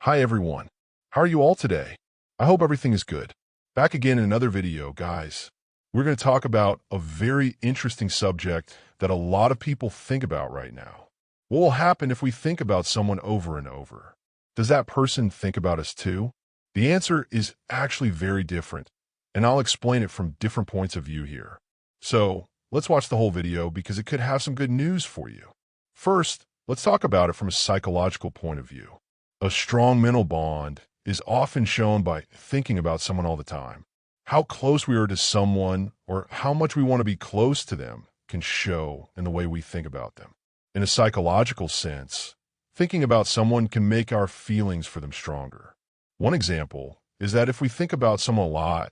Hi everyone. How are you all today? I hope everything is good. Back again in another video, guys. We're going to talk about a very interesting subject that a lot of people think about right now. What will happen if we think about someone over and over? Does that person think about us too? The answer is actually very different, and I'll explain it from different points of view here. So let's watch the whole video because it could have some good news for you. First, let's talk about it from a psychological point of view. A strong mental bond is often shown by thinking about someone all the time. How close we are to someone or how much we want to be close to them can show in the way we think about them. In a psychological sense, thinking about someone can make our feelings for them stronger. One example is that if we think about someone a lot,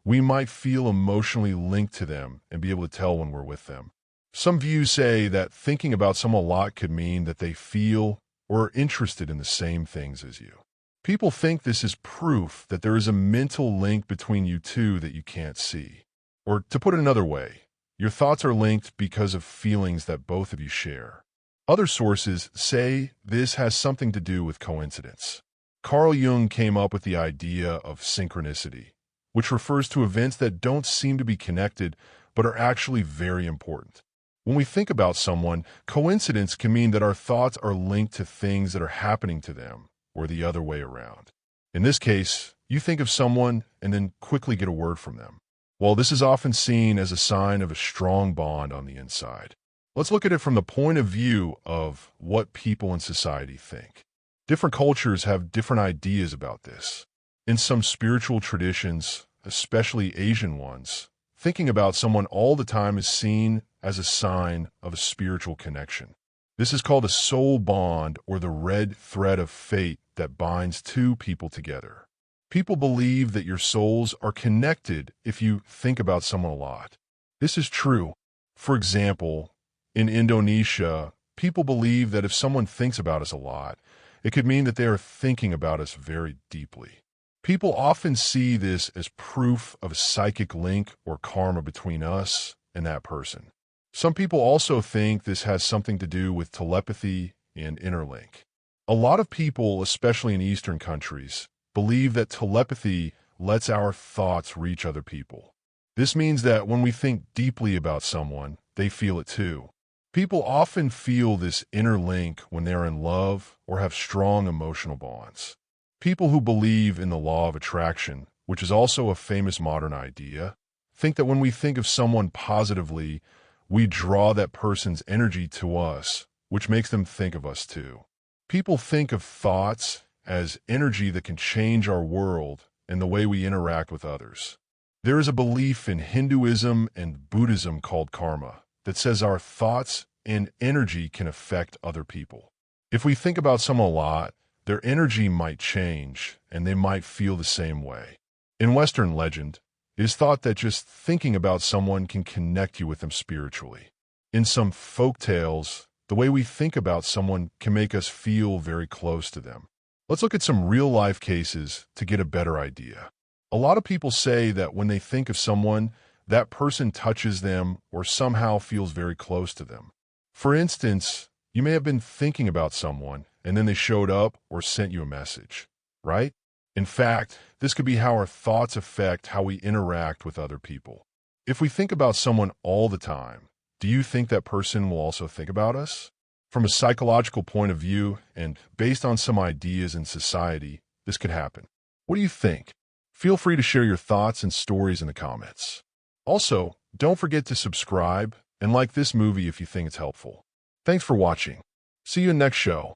we might feel emotionally linked to them and be able to tell when we're with them. Some views say that thinking about someone a lot could mean that they feel or are interested in the same things as you. People think this is proof that there is a mental link between you two that you can't see. Or to put it another way, your thoughts are linked because of feelings that both of you share. Other sources say this has something to do with coincidence. Carl Jung came up with the idea of synchronicity, which refers to events that don't seem to be connected but are actually very important. When we think about someone, coincidence can mean that our thoughts are linked to things that are happening to them, or the other way around. In this case, you think of someone and then quickly get a word from them. While this is often seen as a sign of a strong bond on the inside, let's look at it from the point of view of what people in society think. Different cultures have different ideas about this. In some spiritual traditions, especially Asian ones, thinking about someone all the time is seen as a sign of a spiritual connection. This is called a soul bond, or the red thread of fate that binds two people together. People believe that your souls are connected if you think about someone a lot. This is true. For example, in Indonesia, people believe that if someone thinks about us a lot, it could mean that they are thinking about us very deeply. People often see this as proof of a psychic link or karma between us and that person. Some people also think this has something to do with telepathy and interlink. A lot of people, especially in Eastern countries, believe that telepathy lets our thoughts reach other people. This means that when we think deeply about someone, they feel it too. People often feel this inner link when they are in love or have strong emotional bonds. People who believe in the law of attraction, which is also a famous modern idea, think that when we think of someone positively, we draw that person's energy to us, which makes them think of us too. People think of thoughts as energy that can change our world and the way we interact with others. There is a belief in Hinduism and Buddhism called karma that says our thoughts and energy can affect other people. If we think about someone a lot, their energy might change and they might feel the same way. In Western legend, it is thought that just thinking about someone can connect you with them spiritually. In some folk tales, the way we think about someone can make us feel very close to them. Let's look at some real-life cases to get a better idea. A lot of people say that when they think of someone, that person touches them or somehow feels very close to them. For instance, you may have been thinking about someone and then they showed up or sent you a message, right? In fact, this could be how our thoughts affect how we interact with other people. If we think about someone all the time, do you think that person will also think about us? From a psychological point of view and based on some ideas in society, this could happen. What do you think? Feel free to share your thoughts and stories in the comments. Also, don't forget to subscribe and like this movie if you think it's helpful. Thanks for watching. See you in next show.